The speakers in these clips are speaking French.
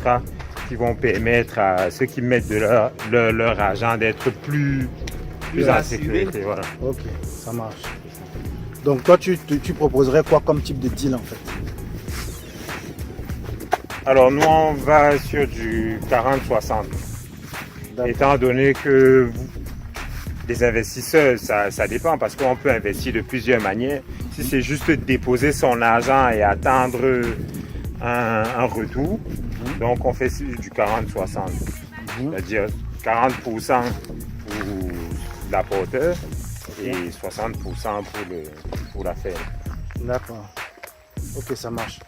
contrats qui vont permettre à ceux qui mettent de leur argent d'être plus en sécurité. Voilà. Ok, ça marche. Donc toi, tu proposerais quoi comme type de deal en fait? Alors nous, on va sur du 40-60. Étant donné que les investisseurs, ça dépend parce qu'on peut investir de plusieurs manières. Si c'est juste déposer son argent et attendre un retour, donc on fait du 40-60. C'est-à-dire 40% pour l'apporteur et 60% pour la ferme. D'accord. Ok, ça marche.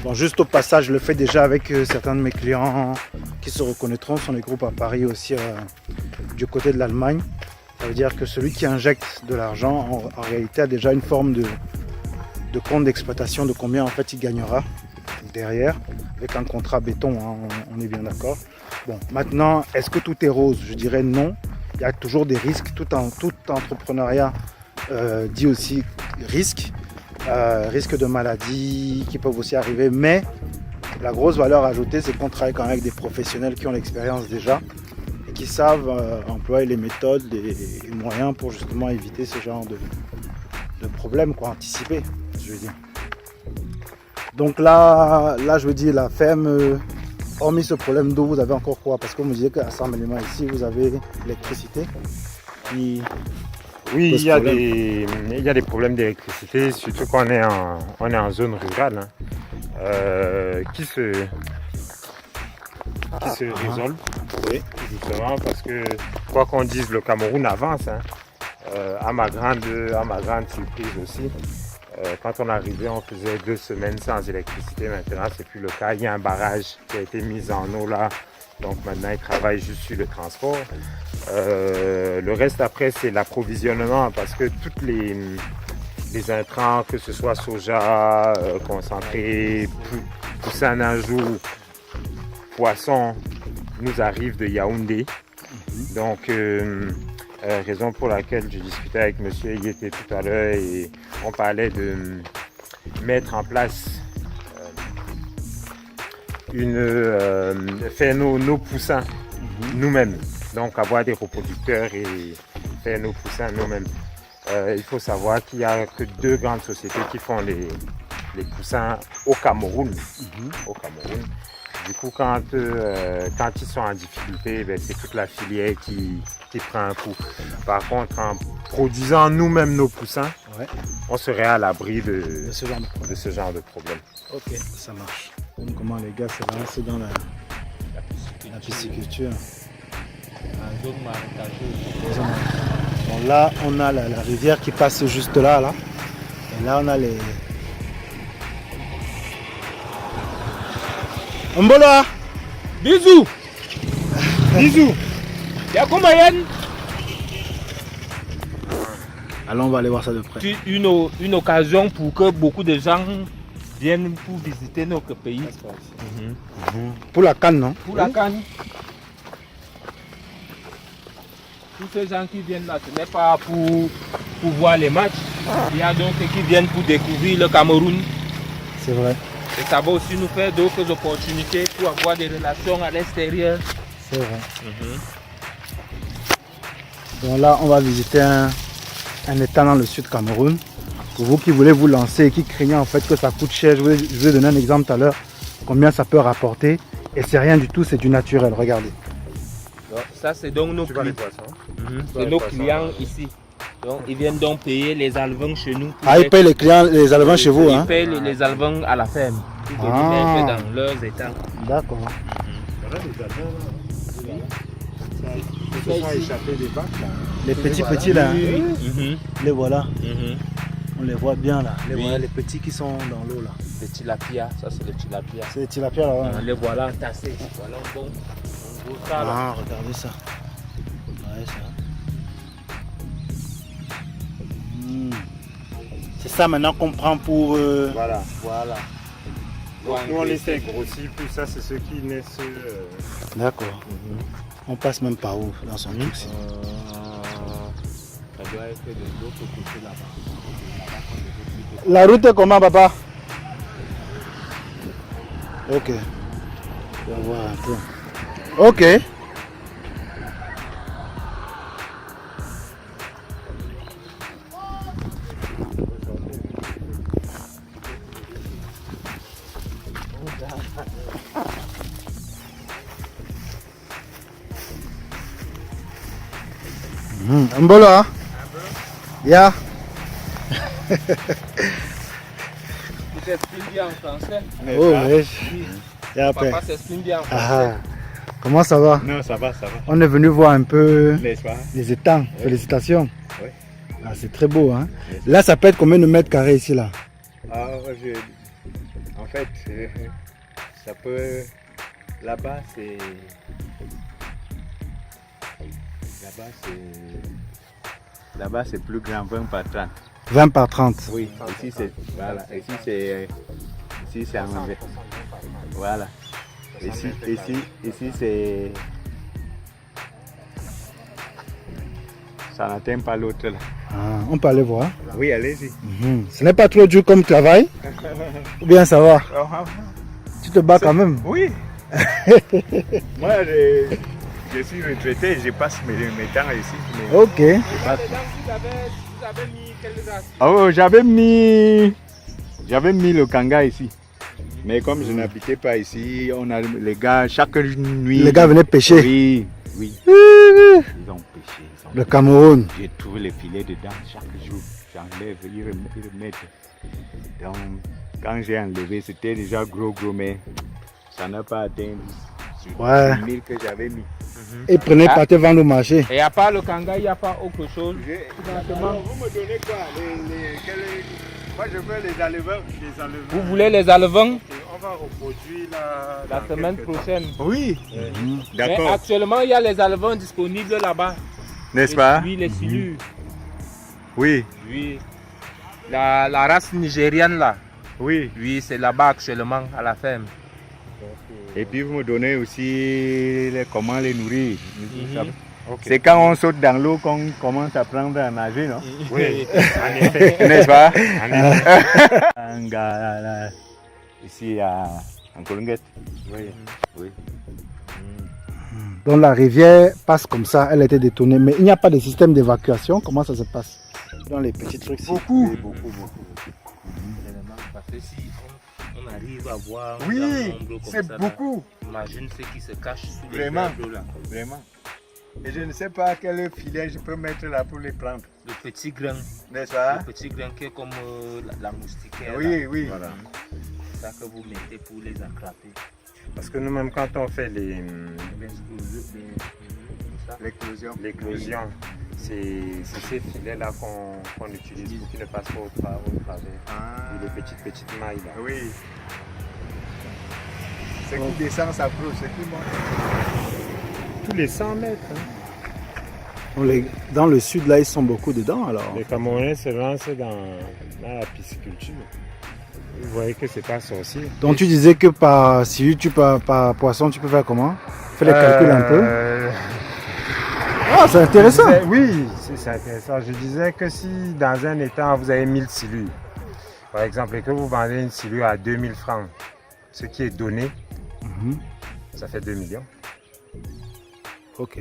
Bon, juste au passage, je le fais déjà avec certains de mes clients qui se reconnaîtront, sont les groupes à Paris aussi du côté de l'Allemagne. Ça veut dire que celui qui injecte de l'argent, en réalité, a déjà une forme de compte d'exploitation de combien en fait il gagnera derrière, avec un contrat béton, hein, on est bien d'accord. Bon, maintenant, est-ce que tout est rose? Je dirais non. Il y a toujours des risques. Tout entrepreneuriat dit aussi risque. Risque de maladie qui peuvent aussi arriver, mais la grosse valeur ajoutée, c'est qu'on travaille quand même avec des professionnels qui ont l'expérience déjà et qui savent employer les méthodes et les moyens pour justement éviter ce genre de problèmes, quoi, anticiper, je veux dire. Donc là je veux dire, la ferme, hormis ce problème d'eau, vous avez encore quoi? Parce que vous me disiez qu'à Saint-Mélément ici, vous avez l'électricité. Oui, il y a des problèmes d'électricité, surtout qu'on est en zone rurale, hein, qui se résolvent justement parce que, quoi qu'on dise, le Cameroun avance. Hein. À ma grande surprise aussi, quand on arrivait, on faisait 2 semaines sans électricité. Maintenant, c'est plus le cas. Il y a un barrage qui a été mis en eau là. Donc maintenant, ils travaillent juste sur le transport. Le reste après, c'est l'approvisionnement parce que toutes les intrants, que ce soit soja, concentré, poussin à jour, poisson, nous arrivent de Yaoundé. Donc, raison pour laquelle je discutais avec monsieur Yété tout à l'heure et on parlait de mettre en place faire nos poussins nous-mêmes. Donc avoir des reproducteurs et faire nos poussins nous-mêmes. Il faut savoir qu'il n'y a que 2 grandes sociétés qui font les poussins au Cameroun. Au Cameroun. Du coup, quand ils sont en difficulté, c'est toute la filière qui prend un coup. Par contre, en produisant nous-mêmes nos poussins, on serait à l'abri de ce genre de problème. Ok, ça marche. Donc, comment les gars se lancent dans la pisciculture. Bon, là, on a la rivière qui passe juste là. Et là, on a les... Mbola! Bisous! Bisous! Y'a combien? Allons, on va aller voir ça de près. Une occasion pour que beaucoup de gens viennent pour visiter notre pays. Pour la canne, non? Pour la canne. Tous ces gens qui viennent là, ce n'est pas pour voir les matchs. Il y a donc ceux qui viennent pour découvrir le Cameroun. C'est vrai. Et ça va aussi nous faire d'autres opportunités pour avoir des relations à l'extérieur. C'est vrai. Donc là, on va visiter un étang dans le sud Cameroun. Pour vous qui voulez vous lancer et qui craignez en fait que ça coûte cher, je vous ai donné un exemple tout à l'heure, combien ça peut rapporter. Et c'est rien du tout, c'est du naturel, regardez. Donc, ça c'est donc nos clients. C'est nos clients ici. Donc ils viennent donc payer les alevins chez nous. Ah, ils payent les alevins chez vous, hein? Ils payent les alevins à la ferme. Pour venir dans leurs étangs. D'accord. Ils sont échappés des vaches là. Les petits là, les voilà. On les voit bien là. Voilà, les petits qui sont dans l'eau là. Les tilapia, ça c'est les tilapia. C'est les tilapia là. Les voilà entassés. Voilà un bon gros tas là. Ah, regardez ça. Ouais, ça. C'est ça maintenant qu'on prend pour... Voilà. Donc, nous on les fait grossir, plus ça c'est ceux qui naissent. D'accord. On passe même par où dans son mix? Ça doit être de l'autre côté là-bas. La route est comment, papa? Ok. On va voir un peu. Ok. Mbolo, hein? Yeah. Tu t'exprimes bien en français. Oh, wesh. Oui. Yeah, Papa s'exprime bien en français. Ah. Comment ça va? Non, ça va, ça va. On est venu voir un peu N'est-ce pas? les étangs. Félicitations. Oui. Ah, c'est très beau, hein? Là, ça peut être combien de mètres carrés ici, là? Ah, en fait, ça peut. Là-bas, c'est. Là-bas, c'est plus grand, 20 par 30. 20 par 30. Oui, ici, c'est. Voilà, ici, c'est. Ici, c'est en. Voilà. Ici, c'est. Ça n'atteint pas l'autre là. Ah, on peut aller voir. Oui, allez-y. Ce n'est pas trop dur comme travail? Ou bien ça va? Tu te bats quand même? Oui. Moi, je suis retraité, je passe mes temps ici. Mais Ok. Vous avez mis quelles racines? oh, j'avais mis le kanga ici. Mais comme je n'habitais pas ici, on a les gars, chaque nuit. Les gars venaient pêcher. Oui, oui. Ils ont pêché. Le Cameroun. J'ai trouvé les filets dedans chaque jour. J'enlève, ils remettent. Donc, quand j'ai enlevé, c'était déjà gros, mais ça n'a pas atteint Ouais. 1000 que j'avais mis. Et prenez partez vendre au marché. Et à part le kanga, il n'y a pas autre chose. Vous me donnez quoi Moi, je veux les éleveurs. Vous voulez les alevins On va reproduire la semaine prochaine. Oui. Mais D'accord. actuellement, il y a les alevins disponibles là-bas. N'est-ce pas? Oui, les silures. Oui. Oui. La race nigérienne là. Oui. Oui, c'est là-bas actuellement à la ferme. Et puis vous me donnez aussi comment les nourrir. Ok. C'est quand on saute dans l'eau qu'on commence à apprendre à nager, non? Oui, en effet. N'est-ce pas? En effet. Ici en Colonguette. Oui. Oui. Donc la rivière passe comme ça, elle a été détournée. Mais il n'y a pas de système d'évacuation. Comment ça se passe? Dans les petits trucs. Beaucoup. Oui, beaucoup. Parce que si on arrive à voir un Oui, grand nombre comme c'est ça, là, beaucoup. imagine ce qui se cache sous les Vraiment. verres d'eau là. Vraiment. Et je ne sais pas quel filet je peux mettre là pour les prendre. Le petit grain. N'est-ce pas? Le petit grain qui est comme la moustiquaire. Oui, là. oui. Voilà. C'est ça que vous mettez pour les attraper. Parce que nous-mêmes, quand on fait l'éclosion, c'est ces filets-là qu'on utilise pour qu'ils ne passent pas au travers. Et les petites mailles là. Oui. Ce qui descend s'approche, c'est qui monte. Tous les 100 mètres. Hein. Dans le sud, là, ils sont beaucoup dedans, alors. Les Camerounais se lancent dans la pisciculture. Vous voyez que c'est pas sorcier. Donc tu disais que par poisson, tu peux faire comment? Fais les calculs un peu. Ah, c'est intéressant. Oui, c'est intéressant. Je disais que si dans un étang, vous avez 1000 silures, par exemple, et que vous vendez une silure à 2000 francs, ce qui est donné, ça fait 2 millions. Ok.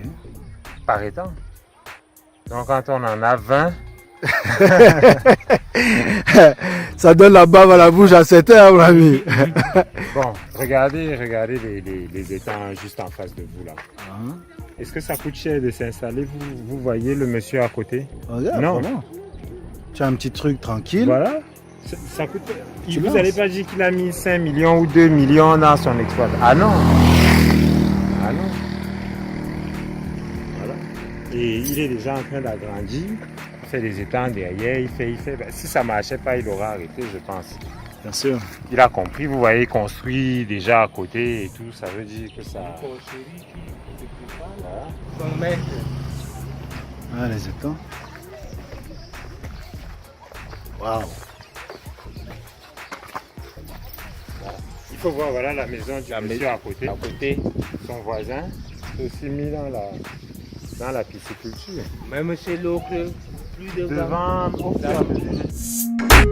Par étang. Donc quand on en a 20, Ça donne la bave à la bouche à certains, mon ami. bon, regardez les étangs juste en face de vous là. Est-ce que ça coûte cher de s'installer? Vous voyez le monsieur à côté? Regarde, Non. vraiment. Tu as un petit truc tranquille. Voilà. Ça coûte. Tu Vous lances. n'allez pas dire qu'il a mis 5 millions ou 2 millions dans son exploitation. Ah non. Ah non. Voilà. Et il est déjà en train d'agrandir. Il fait des étangs derrière. Il fait. Ben, si ça ne marchait pas, il aura arrêté, je pense. Bien sûr. Il a compris. Vous voyez, il construit déjà à côté et tout. Ça veut dire que ça. Voilà. Ah, les étangs. Waouh. Il faut voir, voilà la maison du monsieur à côté. À côté. Son voisin. C'est aussi mis dans la pisciculture. Même chez l'autre, plus devant. Devant, au fur et à mesure.